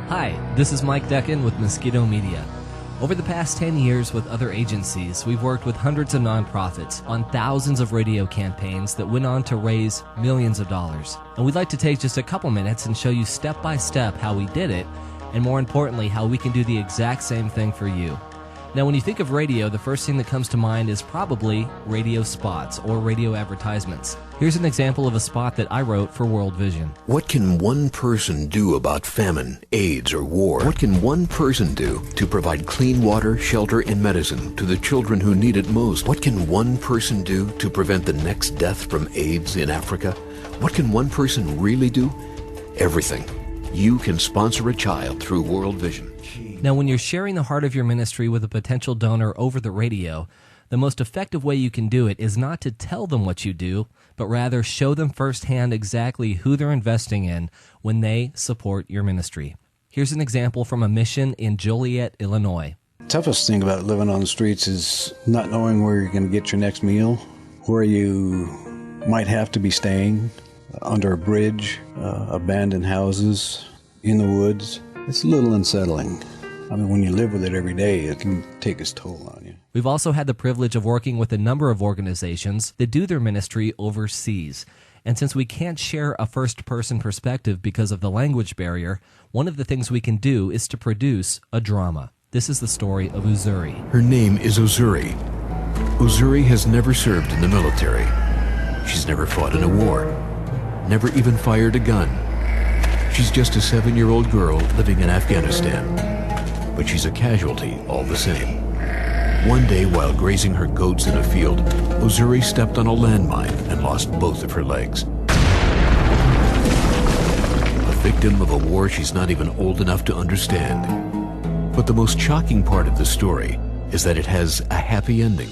Hi, this is Mike Deccan with Mosquito Media. Over the past 10 years with other agencies, we've worked with hundreds of nonprofits on thousands of radio campaigns that went on to raise millions of dollars. And we'd like to take just a couple minutes and show you step by step how we did it, and more importantly, how we can do the exact same thing for you. Now, when you think of radio, the first thing that comes to mind is probably radio spots or radio advertisements. Here's an example of a spot that I wrote for World Vision. What can one person do about famine, AIDS, or war? What can one person do to provide clean water, shelter, and medicine to the children who need it most? What can one person do to prevent the next death from AIDS in Africa? What can one person really do? Everything. You can sponsor a child through World Vision. Now, when you're sharing the heart of your ministry with a potential donor over the radio, the most effective way you can do it is not to tell them what you do, but rather show them firsthand exactly who they're investing in when they support your ministry. Here's an example from a mission in Joliet, Illinois. The toughest thing about living on the streets is not knowing where you're going to get your next meal, where you might have to be staying, under a bridge, abandoned houses, in the woods. It's a little unsettling. I mean, when you live with it every day, it can take its toll on you. We've also had the privilege of working with a number of organizations that do their ministry overseas. And since we can't share a first-person perspective because of the language barrier, one of the things we can do is to produce a drama. This is the story of Uzuri. Her name is Uzuri. Uzuri has never served in the military. She's never fought in a war, never even fired a gun. She's just a 7-year-old girl living in Afghanistan. But she's a casualty all the same. One day, while grazing her goats in a field, Uzuri stepped on a landmine and lost both of her legs. A victim of a war she's not even old enough to understand. But the most shocking part of the story is that it has a happy ending.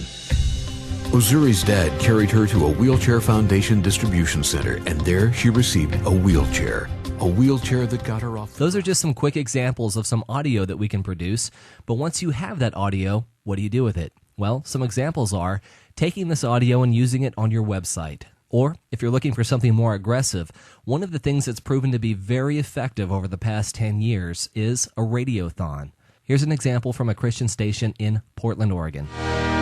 Uzuri's dad carried her to a Wheelchair Foundation distribution center, and there she received a wheelchair that got her off. Those are just some quick examples of some audio that we can produce, but once you have that audio, what do you do with it? Well, some examples are taking this audio and using it on your website. Or, if you're looking for something more aggressive, one of the things that's proven to be very effective over the past 10 years is a radiothon. Here's an example from a Christian station in Portland, Oregon.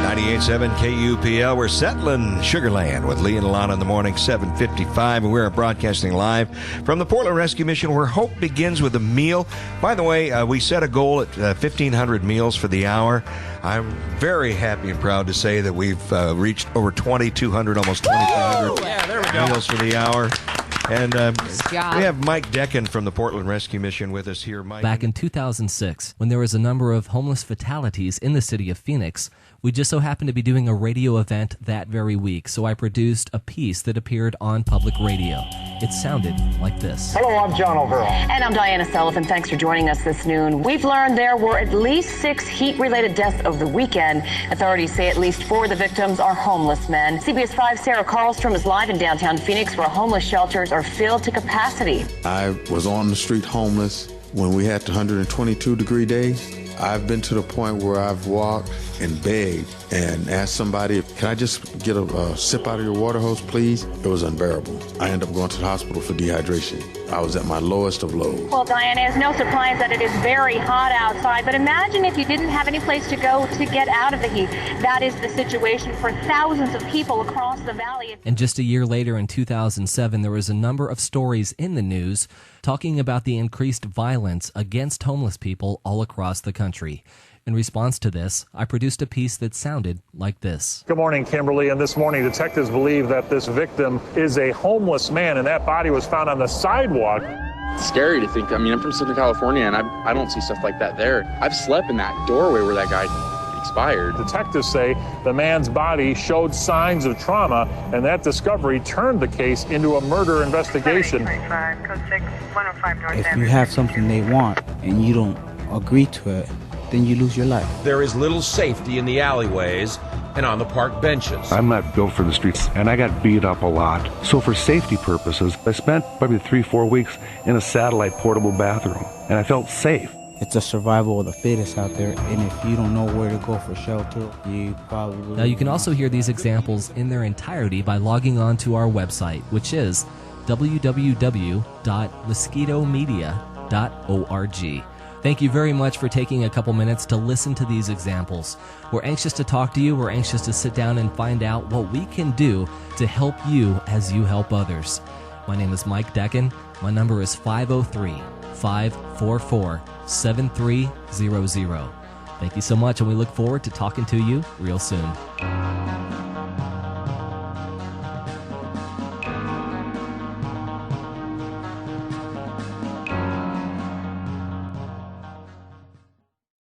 98.7 KUPL. We're settling Sugar Land with Lee and Alana in the morning, 7:55, and we're broadcasting live from the Portland Rescue Mission, where hope begins with a meal. By the way, we set a goal at 1,500 meals for the hour. I'm very happy and proud to say that we've reached over 2,200, almost 2,300 meals for the hour. And we have Mike Deccan from the Portland Rescue Mission with us here. Mike. Back in 2006, when there was a number of homeless fatalities in the city of Phoenix, we just so happened to be doing a radio event that very week, so I produced a piece that appeared on public radio. It sounded like this. Hello, I'm John Overall. And I'm Diana Sullivan. Thanks for joining us this noon. We've learned there were at least 6 heat-related deaths of the weekend. Authorities say at least 4 of the victims are homeless men. CBS 5's Sarah Carlstrom is live in downtown Phoenix, where homeless shelters are filled to capacity. I was on the street homeless when we had the 122-degree days. I've been to the point where I've walked and begged and asked somebody, can I just get a sip out of your water hose, please? It was unbearable. I ended up going to the hospital for dehydration. I was at my lowest of lows. Well, Diana, it's no surprise that it is very hot outside, but imagine if you didn't have any place to go to get out of the heat. That is the situation for thousands of people across the valley. And just a year later, in 2007, there was a number of stories in the news talking about the increased violence against homeless people all across the country. In response to this, I produced a piece that sounded like this. Good morning, Kimberly. And this morning, detectives believe that this victim is a homeless man, and that body was found on the sidewalk. It's scary to think. I mean, I'm from Southern California, and I don't see stuff like that there. I've slept in that doorway where that guy expired. Detectives say the man's body showed signs of trauma, and that discovery turned the case into a murder investigation. If you have something they want and you don't agree to it, then you lose your life. There is little safety in the alleyways and on the park benches. I'm not built for the streets, and I got beat up a lot. So for safety purposes, I spent probably 3-4 weeks in a satellite portable bathroom, and I felt safe. It's a survival of the fittest out there, and if you don't know where to go for shelter, you probably... Now, you can also hear these examples in their entirety by logging on to our website, which is www.mosquitomedia.com. Thank you very much for taking a couple minutes to listen to these examples. We're anxious to talk to you. We're anxious to sit down and find out what we can do to help you as you help others. My name is Mike Deccan. My number is 503-544-7300. Thank you so much, and we look forward to talking to you real soon.